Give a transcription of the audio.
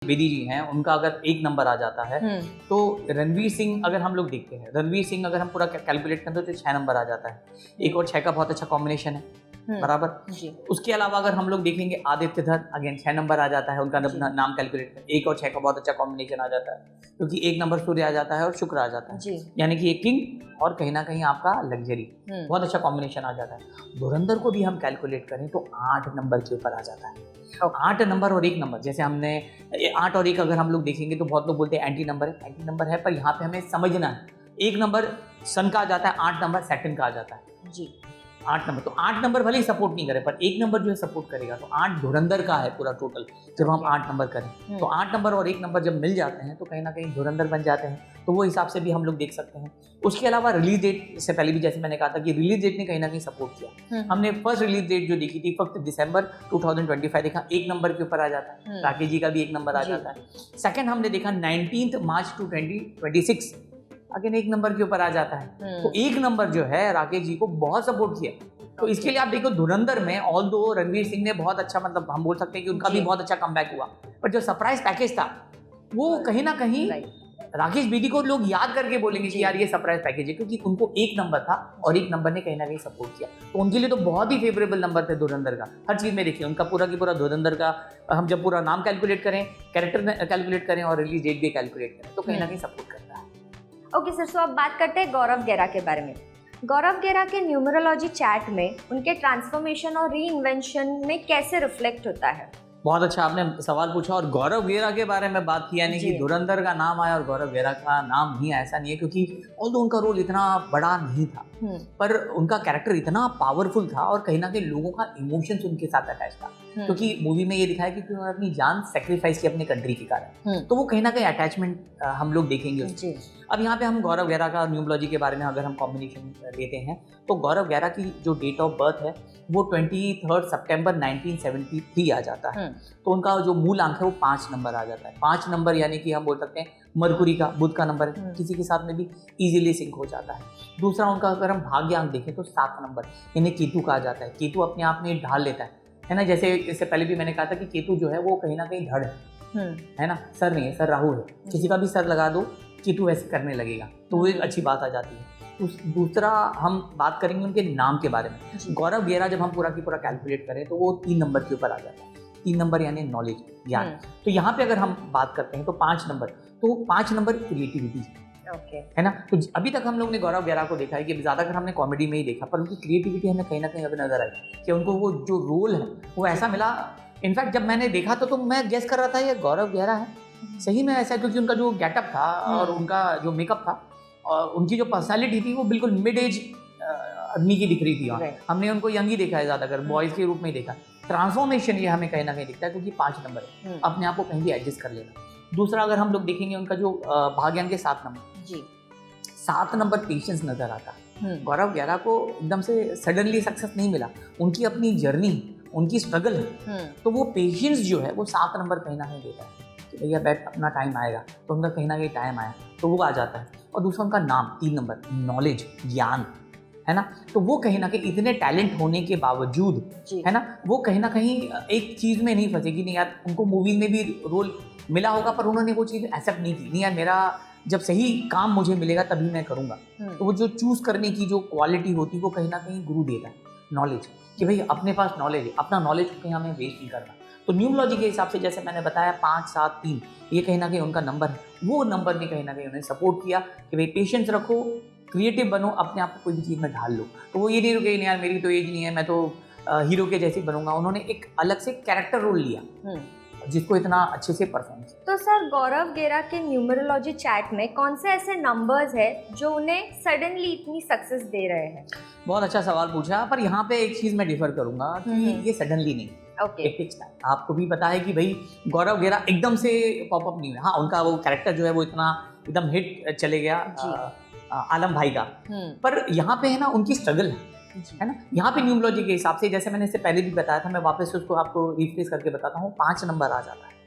बेदी जी हैं, उनका अगर 1 नंबर आ जाता है तो रणवीर सिंह अगर हम लोग देखते हैं, रणवीर सिंह अगर हम पूरा कैलकुलेट करें तो 6 नंबर आ जाता है। 1 और 6 का बहुत अच्छा कॉम्बिनेशन है, बराबर जी। उसके अलावा अगर हम लोग देखेंगे आदित्य धर, अगेन 6 नंबर आ जाता है, उनका नाम कैलकुलेट करें, 1 और 6 का बहुत अच्छा कॉम्बिनेशन आ जाता है, क्योंकि 1 नंबर सूर्य आ जाता है और शुक्र आ जाता है, यानी कि एक किंग और कहीं ना कहीं आपका लग्जरी, बहुत अच्छा कॉम्बिनेशन आ जाता है। धुरंधर को भी हम कैलकुलेट करें तो 8 नंबर के ऊपर आ जाता है। 8 नंबर और 1 नंबर, जैसे हमने 8 और 1 अगर हम लोग देखेंगे तो बहुत लोग बोलते हैं एंटी नंबर है, एंटी नंबर है, पर यहाँ पे हमें समझना है 1 नंबर सन का आ जाता है, 8 नंबर सेकंड का आ जाता है जी। 8 नंबर, तो 8 नंबर भले ही सपोर्ट नहीं करे पर 1 नंबर जो है सपोर्ट करेगा, तो 8 धुरंधर का है पूरा टोटल। जब हम 8 नंबर करें तो 8 नंबर और 1 नंबर जब मिल जाते हैं तो कहीं ना कहीं धुरंधर बन जाते हैं, तो वो हिसाब से भी हम लोग देख सकते हैं। उसके अलावा रिलीज डेट से पहले भी जैसे मैंने कहा था कि रिलीज डेट ने कहीं ना कहीं सपोर्ट किया। हमने फर्स्ट रिलीज डेट जो देखी थी 5 दिसंबर 2025 देखा, 1 नंबर के ऊपर आ जाता है, राकेश जी का भी 1 नंबर आ जाता है। सेकंड हमने देखा 19 मार्च 2026, अगेन 1 नंबर के ऊपर आ जाता है, तो 1 नंबर जो है राकेश जी को बहुत सपोर्ट किया। तो इसके लिए आप देखो धुरंधर में ऑल दो रणवीर सिंह ने बहुत अच्छा, मतलब हम बोल सकते हैं कि उनका भी बहुत अच्छा कमबैक हुआ, पर जो सरप्राइज पैकेज था वो कहीं ना कहीं राकेश बेदी को लोग याद करके बोलेंगे कि यार ये सरप्राइज पैकेज है, क्योंकि उनको 1 नंबर था और 1 नंबर ने कहीं ना कहीं सपोर्ट किया, तो उनके लिए तो बहुत ही फेवरेबल नंबर थे धुरंधर का। हर चीज में देखिए उनका पूरा की पूरा धुरंधर का, हम जब पूरा नाम कैलकुलेट करें, कैरेक्टर कैलकुलेट करें और रिलीज डेट भी कैलकुलेट करें तो कहीं ना कहीं सपोर्ट करता है। ओके सर, सो अब बात करते हैं गौरव गेरा के बारे में। गौरव गेरा के न्यूमरोलॉजी चैट में उनके ट्रांसफॉर्मेशन और री इन्वेंशन में कैसे रिफ्लेक्ट होता है? बहुत अच्छा आपने सवाल पूछा, और गौरव गेरा के बारे में बात किया नहीं कि धुरंधर का नाम आया और गौरव गेरा का नाम नहीं आया, ऐसा नहीं है, क्योंकि ऑल्दो उनका रोल इतना बड़ा नहीं था पर उनका कैरेक्टर इतना पावरफुल था और कहीं ना कहीं लोगों का इमोशंस उनके साथ अटैच था, क्योंकि मूवी में ये दिखाया कि उन्होंने अपनी जान सेक्रीफाइस की अपने कंट्री के कारण, तो वो कहीं ना कहीं अटैचमेंट हम लोग देखेंगे। अब यहाँ पे हम गौरव गेरा का न्यूमरोलॉजी के बारे में अगर हम कॉम्बिनेशन लेते हैं तो गौरव गेरा की जो डेट ऑफ बर्थ है वो 23 सितंबर 1973 आ जाता है, तो उनका जो मूल अंक है वो 5 नंबर आ जाता है। 5 नंबर यानी कि हम बोल सकते हैं मरकुरी का, बुध का नंबर है, किसी के साथ में भी इजीली सिंक हो जाता है। दूसरा उनका अगर हम भाग्य अंक देखें तो 7 नंबर यानी केतु का आ जाता है। केतु अपने आप में ढाल लेता है ना, जैसे इससे पहले भी मैंने कहा था कि केतु जो है वो कहीं ना कहीं धड़ है ना, सर नहीं है, सर राहु है, किसी का भी सर लगा दो केतु ऐसे करने लगेगा, तो वो एक अच्छी बात आ जाती है। दूसरा हम बात करेंगे उनके नाम के बारे में। गौरव गेरा जब हम पूरा की पूरा कैलकुलेट करें तो वो 3 नंबर के ऊपर आ जाता है। 3 नंबर यानी नॉलेज, ज्ञान। तो यहाँ पे अगर हम बात करते हैं तो 5 नंबर, तो 5 नंबर क्रिएटिविटी है ना। तो अभी तक हम लोग ने गौरव गेरा को देखा है कि ज्यादातर हमने कॉमेडी में ही देखा, पर उनकी क्रिएटिविटी हमें कहीं ना कहीं अभी नजर आई कि उनको वो जो रोल है वो ऐसा मिला। इनफैक्ट जब मैंने देखा तो मैं गेस कर रहा था ये गौरव गेरा है, सही में ऐसा, क्योंकि उनका जो गेटअप था और उनका जो मेकअप था और उनकी जो पर्सनालिटी थी वो बिल्कुल मिड एज आदमी की दिख रही थी। हमने उनको यंग ही देखा है, ज्यादातर बॉयज के रूप में ही देखा। ट्रांसफॉर्मेशन ये हमें कहीं ना कहीं दिखता है, क्योंकि 5 नंबर है, अपने आप को कहीं भी एडजस्ट कर लेना। दूसरा अगर हम लोग देखेंगे उनका जो भाग्यांक के 7 नंबर जी, 7 नंबर पेशेंस नजर आता है। गौरव गेरा को एकदम से सडनली सक्सेस नहीं मिला, उनकी अपनी जर्नी, उनकी स्ट्रगल है, तो वो पेशेंस जो है वो 7 नंबर कहीं ना कहीं देता है कि भैया बैठ, अपना टाइम आएगा, तो उनका कहीं ना कहीं टाइम आया तो वो आ जाता है। और दूसरा उनका नाम 3 नंबर, नॉलेज, ज्ञान है ना, तो वो कहीं ना कहीं इतने टैलेंट होने के बावजूद है ना, वो कहीं ना कहीं एक चीज में नहीं फंसेगी, नहीं यार उनको मूवीज में भी रोल मिला होगा पर उन्होंने वो चीज एक्सेप्ट नहीं की, नहीं यार मेरा जब सही काम मुझे मिलेगा तभी मैं करूंगा। तो वो जो चूज करने की जो क्वालिटी होती है वो कहीं ना कहीं गुरु देता है, नॉलेज, कि भाई अपने पास नॉलेज है, अपना नॉलेज कहीं हमें वेस्ट नहीं करना। तो न्यूमरोलॉजी के हिसाब से जैसे मैंने बताया 5, 7, 3 ये कहीं ना कहीं उनका नंबर है, वो नंबर ने कहीं ना कहीं उन्हें सपोर्ट किया कि भाई पेशेंस रखो, क्रिएटिव बनो, अपने आप को कोई भी चीज़ में ढाल लो। तो वो ये नहीं रुके नहीं यार मेरी तो एज नहीं है, मैं तो हीरो के जैसे बनूंगा। उन्होंने एक अलग से कैरेक्टर रोल लिया जिसको इतना अच्छे से परफॉर्म किया। तो सर गौरव गेरा के न्यूमरोलॉजी चैट में कौन से ऐसे नंबर्स है जो उन्हें सडनली इतनी सक्सेस दे रहे हैं? बहुत अच्छा सवाल पूछा, पर यहाँ पे एक चीज मैं डिफर करूंगा कि ये सडनली नहीं, एक फिक्स टाइम। आपको भी पता है कि भाई गौरव गेरा एकदम से पॉपअप नहीं हुआ। हाँ, उनका वो कैरेक्टर जो है वो इतना एकदम हिट चले गया आलम भाई का, पर यहाँ पे है ना उनकी स्ट्रगल है ना। यहाँ पे न्यूमरोलॉजी के हिसाब से जैसे मैंने इससे पहले भी बताया था, मैं वापस से उसको आपको रिफ्रेश करके बताता हूँ, 5 नंबर आ जाता है।